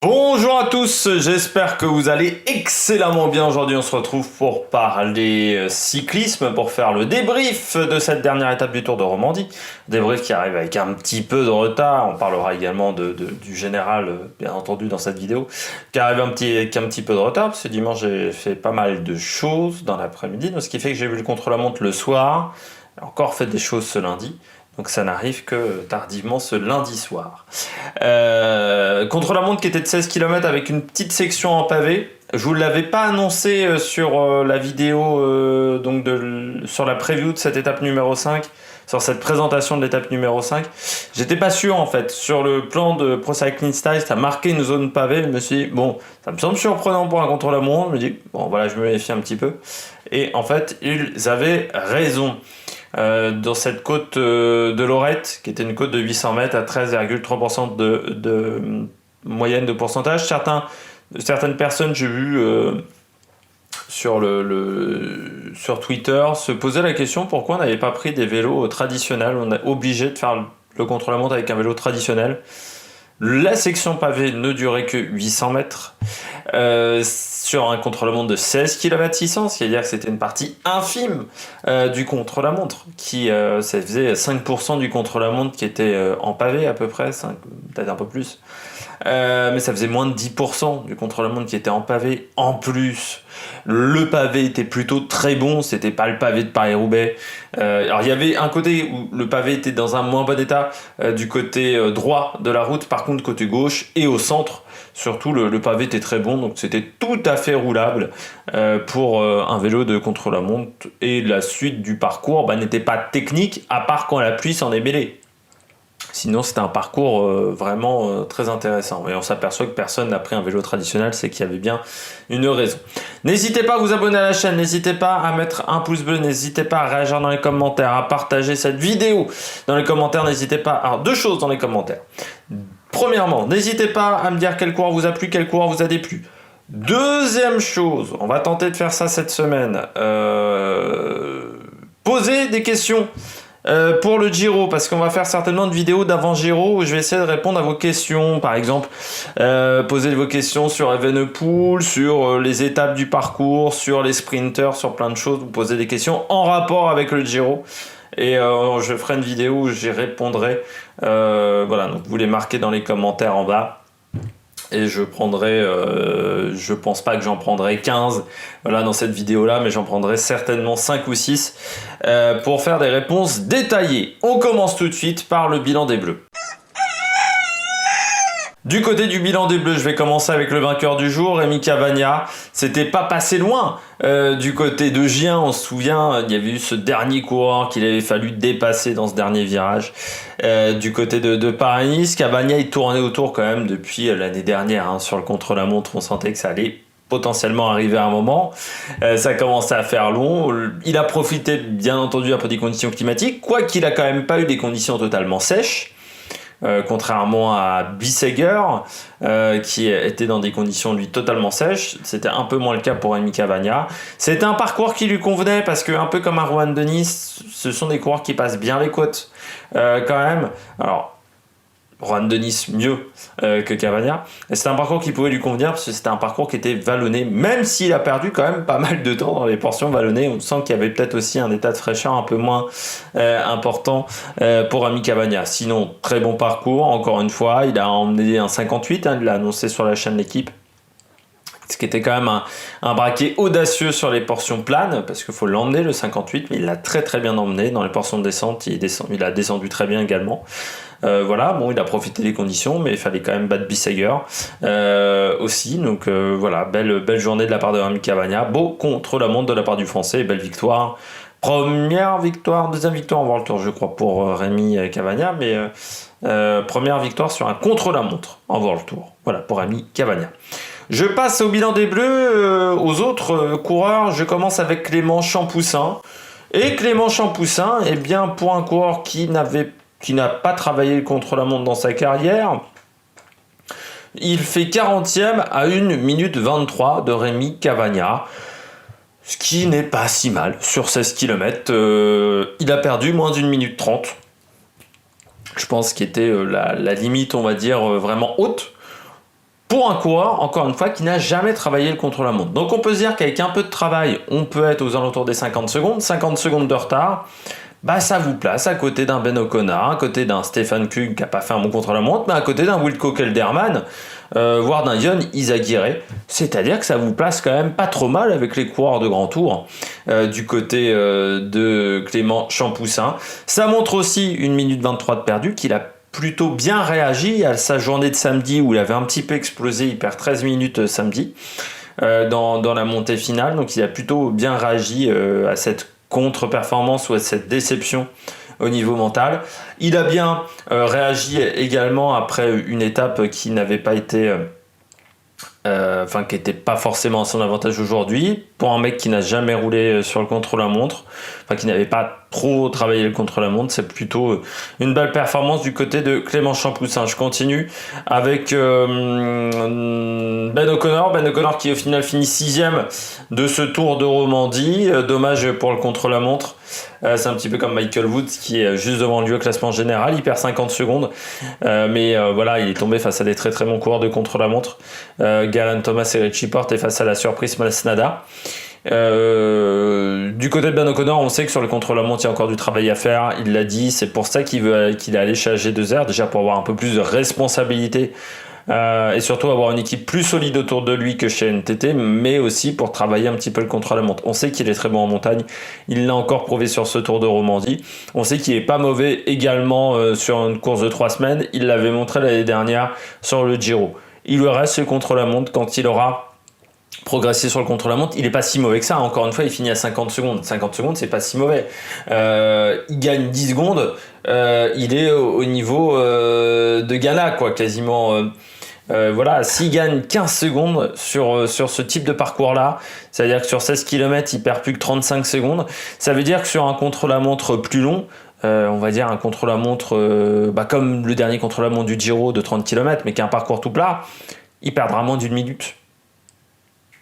Bonjour à tous, j'espère que vous allez excellemment bien. Aujourd'hui, on se retrouve pour parler cyclisme, pour faire le débrief de cette dernière étape du Tour de Romandie. Débrief qui arrive avec un petit peu de retard. On parlera également du général, bien entendu, dans cette vidéo, qui arrive avec un petit peu de retard, parce que dimanche, j'ai fait pas mal de choses dans l'après-midi, ce qui fait que j'ai vu le contre-la-montre le soir. J'ai encore fait des choses ce lundi. Donc ça n'arrive que tardivement ce lundi soir. Contre-la-montre qui était de 16 km avec une petite section en pavé. Je vous l'avais pas annoncé sur la vidéo, sur la preview de cette étape numéro 5, sur cette présentation de l'étape numéro 5. J'étais pas sûr en fait. Sur le plan de Pro Cycling Style, ça marquait une zone pavée. Je me suis dit, bon, ça me semble surprenant pour un contre-la-montre. Je me dis, bon voilà, je me méfie un petit peu. Et en fait, ils avaient raison. Dans cette côte de Lorette, qui était une côte de 800 mètres à 13,3% de moyenne de pourcentage. Certaines personnes, j'ai vu sur Twitter, se posaient la question pourquoi on n'avait pas pris des vélos traditionnels. On est obligé de faire le contre-la-montre avec un vélo traditionnel. La section pavée ne durait que 800 mètres sur un contre-la-montre de 16 km 600, c'est-à-dire que c'était une partie infime du contre-la-montre, ça faisait 5% du contre-la-montre qui était en pavé à peu près, peut-être un peu plus. Mais ça faisait moins de 10% du contre-la-montre qui était en pavé. En plus, le pavé était plutôt très bon, c'était pas le pavé de Paris-Roubaix. Alors il y avait un côté où le pavé était dans un moins bon état du côté droit de la route, par contre côté gauche et au centre, surtout le pavé était très bon, donc c'était tout à fait roulable pour un vélo de contre-la-montre. Et la suite du parcours n'était pas technique, à part quand la pluie s'en est mêlée. Sinon, c'était un parcours vraiment très intéressant. Et on s'aperçoit que personne n'a pris un vélo traditionnel, c'est qu'il y avait bien une raison. N'hésitez pas à vous abonner à la chaîne, n'hésitez pas à mettre un pouce bleu, n'hésitez pas à réagir dans les commentaires, à partager cette vidéo dans les commentaires, n'hésitez pas. Alors, deux choses dans les commentaires. Premièrement, n'hésitez pas à me dire quel coureur vous a plu, quel coureur vous a déplu. Deuxième chose, on va tenter de faire ça cette semaine. Posez des questions. Pour le Giro, parce qu'on va faire certainement une vidéo d'avant Giro où je vais essayer de répondre à vos questions. Par exemple, poser vos questions sur Evenepoel, sur les étapes du parcours, sur les sprinters, sur plein de choses. Vous posez des questions en rapport avec le Giro. Et je ferai une vidéo où j'y répondrai. Voilà, donc vous les marquez dans les commentaires en bas. Et je pense pas que j'en prendrai 15 voilà, dans cette vidéo-là, mais j'en prendrai certainement 5 ou 6 pour faire des réponses détaillées. On commence tout de suite par le bilan des Bleus. Du côté du bilan des Bleus, je vais commencer avec le vainqueur du jour, Rémi Cavagna. C'était pas passé loin du côté de Gien, on se souvient, il y avait eu ce dernier coureur qu'il avait fallu dépasser dans ce dernier virage. Du côté de Paris-Nice, Cavagna il tournait autour quand même depuis l'année dernière. Sur le contre-la-montre, on sentait que ça allait potentiellement arriver à un moment. Ça commençait à faire long. Il a profité bien entendu un peu des conditions climatiques, quoiqu'il a quand même pas eu des conditions totalement sèches. Contrairement à Bissegger qui était dans des conditions lui totalement sèches, c'était un peu moins le cas pour Rémi Cavagna. C'était un parcours qui lui convenait parce que un peu comme un Rohan Dennis, ce sont des coureurs qui passent bien les côtes quand même. Alors Rohan Dennis mieux que Cavagna. C'était un parcours qui pouvait lui convenir parce que c'était un parcours qui était vallonné, même s'il a perdu quand même pas mal de temps dans les portions vallonnées. On sent qu'il y avait peut-être aussi un état de fraîcheur un peu moins important pour Rémi Cavagna. Sinon, très bon parcours, encore une fois. Il a emmené un 58, il l'a annoncé sur la chaîne L'équipe. Ce qui était quand même un braquet audacieux sur les portions planes, parce qu'il faut l'emmener le 58, mais il l'a très très bien emmené. Dans les portions de descente, il a descendu très bien également. Voilà, bon, il a profité des conditions, mais il fallait quand même battre Bissegger aussi. Donc voilà, belle journée de la part de Rémi Cavagna. Beau contre-la-montre de la part du Français, belle victoire. Première victoire, deuxième victoire en World Tour, je crois, pour Rémi Cavagna, mais première victoire sur un contre-la-montre en World Tour. Voilà, pour Rémi Cavagna. Je passe au bilan des Bleus, aux autres coureurs. Je commence avec Clément Champoussin. Et Clément Champoussin, eh bien, pour un coureur qui n'a pas travaillé le contre-la-montre dans sa carrière, il fait 40e à 1 minute 23 de Rémi Cavagna. Ce qui n'est pas si mal sur 16 km. Il a perdu moins d'1 minute 30. Je pense qu'il était la limite, on va dire, vraiment haute. pour un coureur, encore une fois, qui n'a jamais travaillé le contre-la-montre. Donc on peut se dire qu'avec un peu de travail, on peut être aux alentours des 50 secondes de retard. Bah ça vous place à côté d'un Ben O'Connor, à côté d'un Stefan Kung qui n'a pas fait un bon contre-la-montre, mais à côté d'un Wilco Kelderman, voire d'un Yon Izagirre. C'est-à-dire que ça vous place quand même pas trop mal avec les coureurs de grand tour du côté de Clément Champoussin. Ça montre aussi 1 minute 23 de perdu, qu'il a plutôt bien réagi à sa journée de samedi où il avait un petit peu explosé, il perd 13 minutes samedi dans la montée finale, donc il a plutôt bien réagi à cette contre-performance ou à cette déception au niveau mental. Il a bien réagi également après une étape qui n'avait pas été qui n'était pas forcément à son avantage aujourd'hui, pour un mec qui n'a jamais roulé sur le contre-la-montre, qui n'avait pas trop travaillé le contre-la-montre. C'est plutôt une belle performance du côté de Clément Champoussin. Je continue avec Ben O'Connor qui au final finit 6ème de ce Tour de Romandie. Dommage pour le contre-la-montre. C'est un petit peu comme Michael Woods qui est juste devant lui au classement général, il perd 50 secondes, mais voilà, il est tombé face à des très très bons coureurs de contre-la-montre. Geraint Thomas et Richie Porte, et face à la surprise Masnada. Du côté de Ben O'Connor, on sait que sur le contre-la-montre il y a encore du travail à faire, il l'a dit, c'est pour ça qu'il est allé chez AG2R, déjà pour avoir un peu plus de responsabilité et surtout avoir une équipe plus solide autour de lui que chez NTT, mais aussi pour travailler un petit peu le contre-la-montre. On sait qu'il est très bon en montagne, il l'a encore prouvé sur ce Tour de Romandie. On sait qu'il est pas mauvais également sur une course de 3 semaines, il l'avait montré l'année dernière sur le Giro. Il lui reste le contre-la-montre quand il aura progressé sur le contre-la-montre. Il est pas si mauvais que ça, encore une fois il finit à 50 secondes. 50 secondes c'est pas si mauvais. Il gagne 10 secondes, il est au niveau de Ghana quoi, quasiment. Voilà, s'il gagne 15 secondes sur ce type de parcours-là, c'est-à-dire que sur 16 km, il perd plus que 35 secondes, ça veut dire que sur un contre-la-montre plus long, on va dire un contre-la-montre comme le dernier contre-la-montre du Giro de 30 km, mais qui a un parcours tout plat, il perdra moins d'1 minute.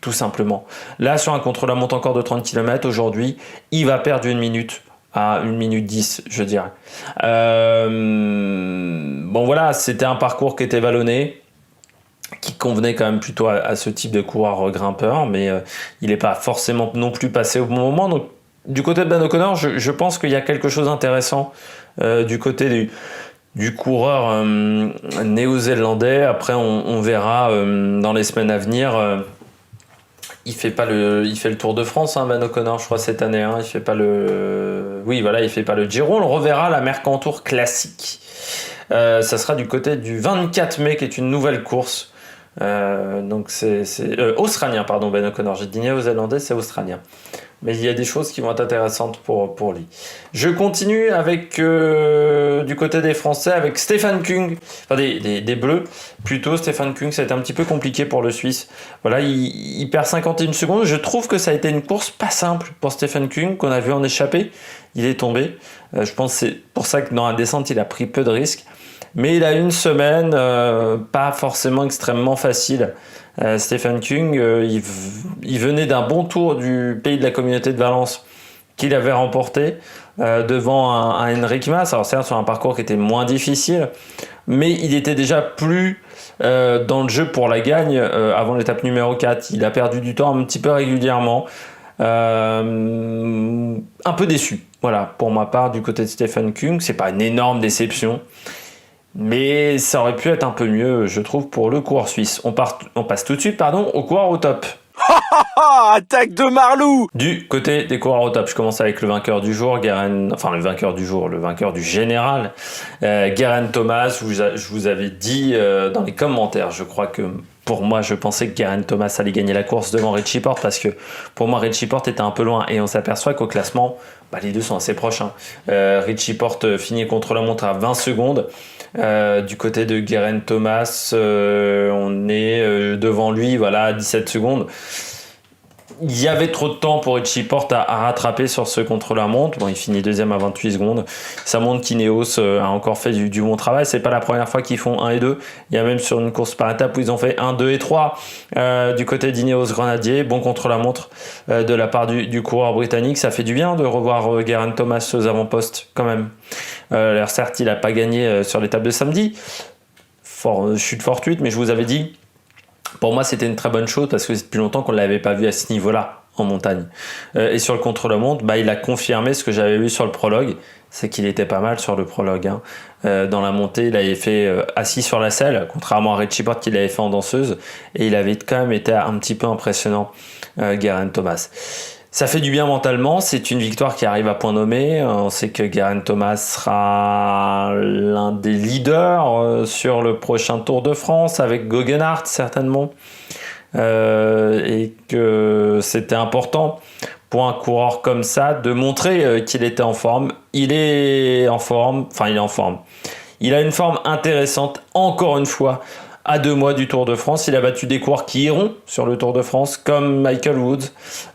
Tout simplement. Là, sur un contre-la-montre encore de 30 km, aujourd'hui, il va perdre 1 minute à 1 minute 10, je dirais. Bon voilà, c'était un parcours qui était vallonné, qui convenait quand même plutôt à ce type de coureur grimpeur, mais il n'est pas forcément non plus passé au bon moment. Donc, du côté de Ben O'Connor, je pense qu'il y a quelque chose d'intéressant du côté du coureur néo-zélandais. Après, on verra dans les semaines à venir. Il fait le Tour de France, Ben O'Connor, je crois, cette année. Il fait pas il fait pas le Giro. On le reverra à la Mercantour Classique. Ça sera du côté du 24 mai, qui est une nouvelle course. Donc c'est australien, pardon, Ben O'Connor. J'ai dit néo-zélandais, c'est australien. Mais il y a des choses qui vont être intéressantes pour lui. Je continue avec du côté des Français, avec Stefan Kung, des Bleus plutôt. Stefan Kung, ça a été un petit peu compliqué pour le Suisse. Voilà, il perd 51 secondes. Je trouve que ça a été une course pas simple pour Stefan Kung, qu'on a vu en échapper. Il est tombé. Je pense que c'est pour ça que dans la descente, il a pris peu de risques. Mais il a une semaine pas forcément extrêmement facile. Stefan Kung, il venait d'un bon tour du pays de la Communauté de Valence qu'il avait remporté devant un Enric Mas. Alors certes sur un parcours qui était moins difficile, mais il était déjà plus dans le jeu pour la gagne avant l'étape numéro 4. Il a perdu du temps un petit peu régulièrement. Un peu déçu, voilà, pour ma part du côté de Stefan Kung. C'est pas une énorme déception, mais ça aurait pu être un peu mieux, je trouve, pour le coureur suisse. On passe tout de suite, au coureur au top. Attaque de Marlou! Du côté des coureurs au top, je commence avec le vainqueur du jour, le vainqueur du général, Geraint Thomas. Je vous avais dit dans les commentaires, je crois que pour moi, je pensais que Geraint Thomas allait gagner la course devant Richie Porte, parce que pour moi, Richie Porte était un peu loin, et on s'aperçoit qu'au classement, les deux sont assez proches. Richie Porte finit contre la montre à 20 secondes. Du côté de Geraint Thomas, on est devant lui, à 17 secondes. Il y avait trop de temps pour Richie Porte à rattraper sur ce contre-la-montre. Bon, il finit deuxième à 28 secondes. Ça montre qu'Ineos a encore fait du bon travail. C'est pas la première fois qu'ils font 1 et 2. Il y a même sur une course par étape où ils ont fait 1, 2 et 3 du côté d'Ineos Grenadier. Bon contre-la-montre de la part du coureur britannique. Ça fait du bien de revoir Geraint Thomas aux avant-postes quand même. Alors certes, il n'a pas gagné sur l'étape de samedi. Chute fortuite, mais je vous avais dit Pour moi, c'était une très bonne chose parce que c'est depuis longtemps qu'on ne l'avait pas vu à ce niveau-là en montagne. Et sur le contre-la-montre, il a confirmé ce que j'avais vu sur le prologue, c'est qu'il était pas mal sur le prologue. Dans la montée, il avait fait assis sur la selle, contrairement à Richie Porte qui l'avait fait en danseuse, et il avait quand même été un petit peu impressionnant, Geraint Thomas. Ça fait du bien mentalement, c'est une victoire qui arrive à point nommé. On sait que Geraint Thomas sera l'un des leaders sur le prochain Tour de France avec Gogenhardt certainement. Et que c'était important pour un coureur comme ça de montrer qu'il était en forme. Il est en forme. Il a une forme intéressante, encore une fois, à 2 mois du Tour de France. Il a battu des coureurs qui iront sur le Tour de France, comme Michael Woods,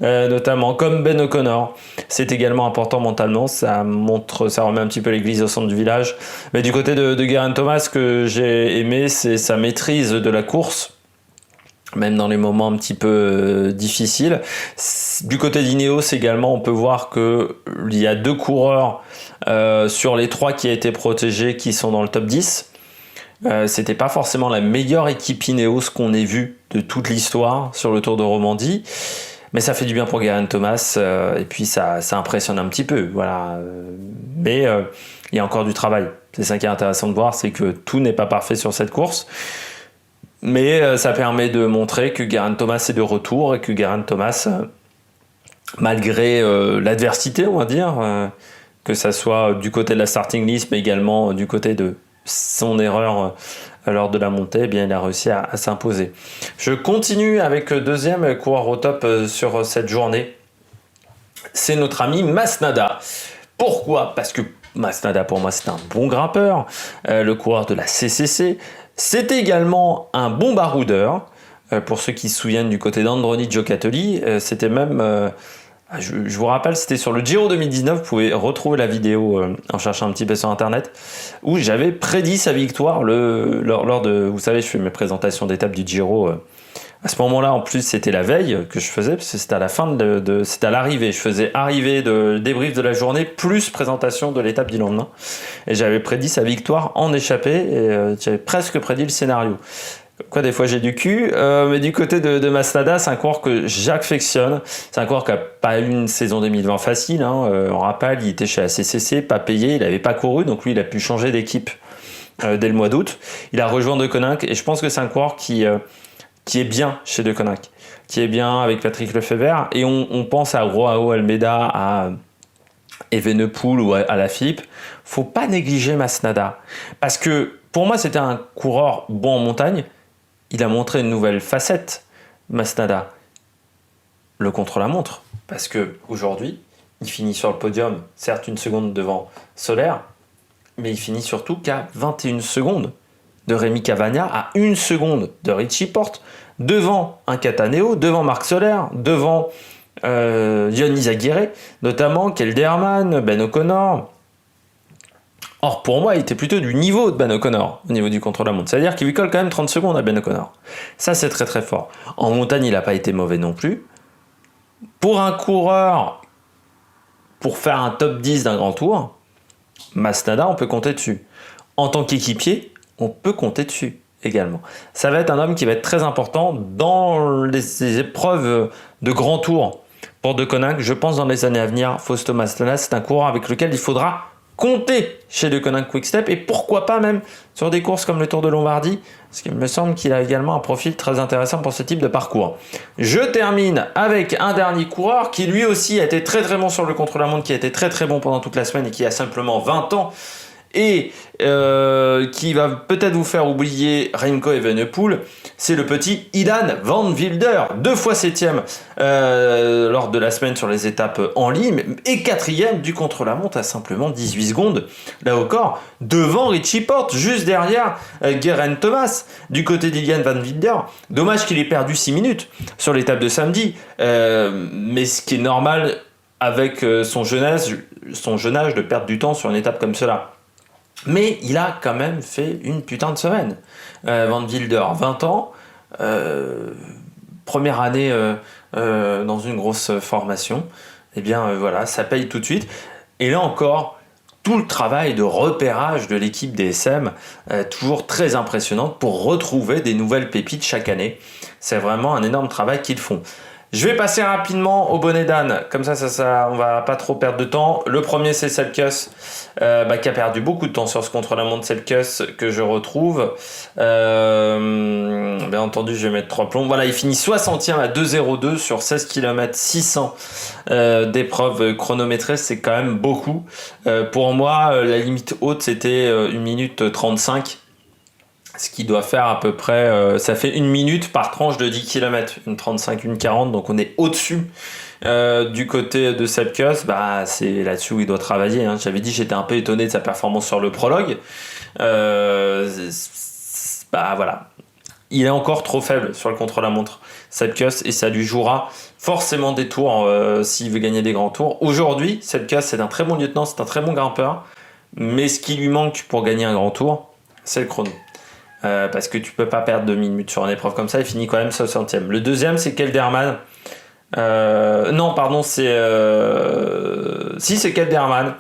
notamment, comme Ben O'Connor. C'est également important mentalement, ça remet un petit peu l'église au centre du village. Mais du côté de Geraint Thomas, ce que j'ai aimé, c'est sa maîtrise de la course, même dans les moments un petit peu difficiles. Du côté d'Ineos également, on peut voir qu'il y a 2 coureurs sur les 3 qui a été protégés qui sont dans le top 10. C'était pas forcément la meilleure équipe Ineos qu'on ait vue de toute l'histoire sur le Tour de Romandie, mais ça fait du bien pour Geraint Thomas, et puis ça impressionne un petit peu, voilà. Mais il y a encore du travail. C'est ça qui est intéressant de voir, c'est que tout n'est pas parfait sur cette course, mais ça permet de montrer que Geraint Thomas est de retour et que Geraint Thomas, malgré l'adversité, on va dire, que ça soit du côté de la starting list, mais également du côté de son erreur lors de la montée, eh bien il a réussi à s'imposer. Je continue avec le deuxième coureur au top sur cette journée. C'est notre ami Masnada. Pourquoi ? Parce que Masnada, pour moi, c'est un bon grimpeur, le coureur de la CCC. C'est également un bon baroudeur. Pour ceux qui se souviennent du côté d'Androni Giocattoli, c'était même... Je vous rappelle, c'était sur le Giro 2019, vous pouvez retrouver la vidéo en cherchant un petit peu sur internet, où j'avais prédit sa victoire lors de, vous savez, je fais mes présentations d'étapes du Giro. À ce moment-là, en plus, c'était la veille que je faisais, parce que c'était à la fin c'était à l'arrivée. Je faisais arrivée de débrief de la journée, plus présentation de l'étape du lendemain. Et j'avais prédit sa victoire en échappée, et j'avais presque prédit le scénario. Quoi, des fois j'ai du cul, mais du côté de Masnada, c'est un coureur que j'affectionne. C'est un coureur qui n'a pas eu une saison 2020 facile. On rappelle, il était chez la CCC, pas payé, il n'avait pas couru, donc lui il a pu changer d'équipe dès le mois d'août. Il a rejoint De Koninck et je pense que c'est un coureur qui est bien chez De Koninck, qui est bien avec Patrick Lefebvre. Et on pense à Joao Almeida, à Evenepoel ou à Lafilippe. Faut pas négliger Masnada, parce que pour moi c'était un coureur bon en montagne. Il a montré une nouvelle facette, Masnada, le contre-la-montre, parce que aujourd'hui, il finit sur le podium, certes 1 seconde devant Soler, mais il finit surtout qu'à 21 secondes de Rémi Cavagna, à 1 seconde de Richie Porte, devant un Cataneo, devant Marc Soler, devant Ion Izagirre, notamment Kelderman, Ben O'Connor. Or, pour moi, il était plutôt du niveau de Ben O'Connor, au niveau du contre-la-montre. C'est-à-dire qu'il lui colle quand même 30 secondes à Ben O'Connor. Ça, c'est très très fort. En montagne, il n'a pas été mauvais non plus. Pour un coureur, pour faire un top 10 d'un grand tour, Masnada, on peut compter dessus. En tant qu'équipier, on peut compter dessus également. Ça va être un homme qui va être très important dans les épreuves de grand tour. Pour De Koninck, je pense dans les années à venir, Fausto Masnada, c'est un coureur avec lequel il faudra compter chez De Koninck Quick-Step, et pourquoi pas même sur des courses comme le Tour de Lombardie, parce qu'il me semble qu'il a également un profil très intéressant pour ce type de parcours. Je termine avec un dernier coureur qui lui aussi a été très très bon sur le contre-la-montre, qui a été très très bon pendant toute la semaine et qui a simplement 20 ans, et qui va peut-être vous faire oublier Remco Evenepoel, c'est le petit Ilan Van Wilder, 2 fois 7ème lors de la semaine sur les étapes en ligne, et 4ème du contre-la-montre à simplement 18 secondes, là encore, devant Richie Porte, juste derrière Geraint Thomas, du côté d'Ilan Van Wilder. Dommage qu'il ait perdu 6 minutes sur l'étape de samedi, mais ce qui est normal avec son jeune âge de perdre du temps sur une étape comme cela. Mais il a quand même fait une putain de semaine. Van Wilder, 20 ans, première année dans une grosse formation. Eh bien voilà, ça paye tout de suite. Et là encore, tout le travail de repérage de l'équipe DSM, toujours très impressionnante pour retrouver des nouvelles pépites chaque année. C'est vraiment un énorme travail qu'ils font. Je vais passer rapidement au bonnet d'âne, comme ça, on va pas trop perdre de temps. Le premier, c'est Selkes, qui a perdu beaucoup de temps sur ce contre-la-montre Selkes que je retrouve. Bien entendu, je vais mettre 3 plombs. Voilà, il finit 60e à 2,02 sur 16 km 600 d'épreuves chronométrées, c'est quand même beaucoup. Pour moi, la limite haute, c'était 1 minute 35. Ce qui doit faire à peu près, ça fait 1 minute par tranche de 10 km, une 35, une 40, donc on est au-dessus du côté de Selkes. C'est là-dessus où il doit travailler. Hein. J'avais dit j'étais un peu étonné de sa performance sur le prologue. Voilà. Il est encore trop faible sur le contre-la-montre, Selkes, et ça lui jouera forcément des tours s'il veut gagner des grands tours. Aujourd'hui, Selkes, c'est un très bon lieutenant, c'est un très bon grimpeur, mais ce qui lui manque pour gagner un grand tour, c'est le chrono. Parce que tu peux pas perdre 2 minutes sur une épreuve comme ça, il finit quand même 60e. Le deuxième, c'est Kelderman. Non, pardon, c'est Kelderman.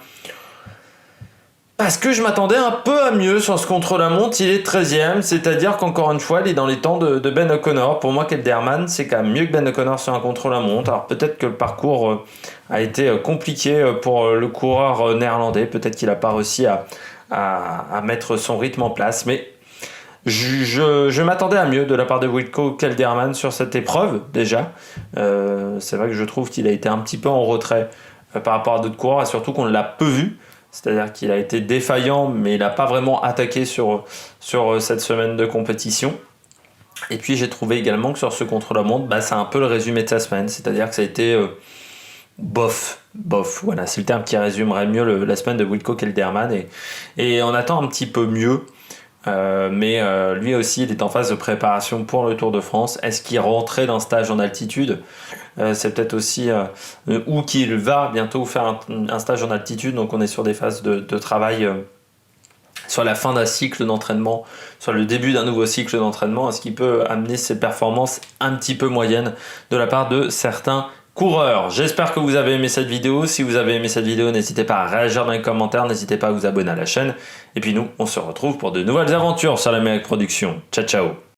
Parce que je m'attendais un peu à mieux sur ce contre-la-montre, il est 13e, c'est-à-dire qu'encore une fois, il est dans les temps de Ben O'Connor. Pour moi, Kelderman, c'est quand même mieux que Ben O'Connor sur un contre-la-montre. Alors peut-être que le parcours a été compliqué pour le coureur néerlandais, peut-être qu'il n'a pas réussi à mettre son rythme en place, mais je m'attendais à mieux de la part de Wilco Kelderman sur cette épreuve, déjà. C'est vrai que je trouve qu'il a été un petit peu en retrait par rapport à d'autres coureurs, et surtout qu'on l'a peu vu. C'est-à-dire qu'il a été défaillant, mais il n'a pas vraiment attaqué sur cette semaine de compétition. Et puis j'ai trouvé également que sur ce contre-la-montre, c'est un peu le résumé de sa semaine. C'est-à-dire que ça a été bof. Voilà, c'est le terme qui résumerait mieux la semaine de Wilco Kelderman. Et on attend un petit peu mieux. Mais lui aussi, il est en phase de préparation pour le Tour de France. Est-ce qu'il rentrait d'un stage en altitude ? C'est peut-être aussi ou qu'il va bientôt faire un stage en altitude. Donc on est sur des phases de travail sur la fin d'un cycle d'entraînement, sur le début d'un nouveau cycle d'entraînement. Est-ce qu'il peut amener ses performances un petit peu moyennes de la part de certains coureurs? J'espère que vous avez aimé cette vidéo. Si vous avez aimé cette vidéo, n'hésitez pas à réagir dans les commentaires, n'hésitez pas à vous abonner à la chaîne. Et puis nous, on se retrouve pour de nouvelles aventures sur l'Amérique Production. Ciao, ciao!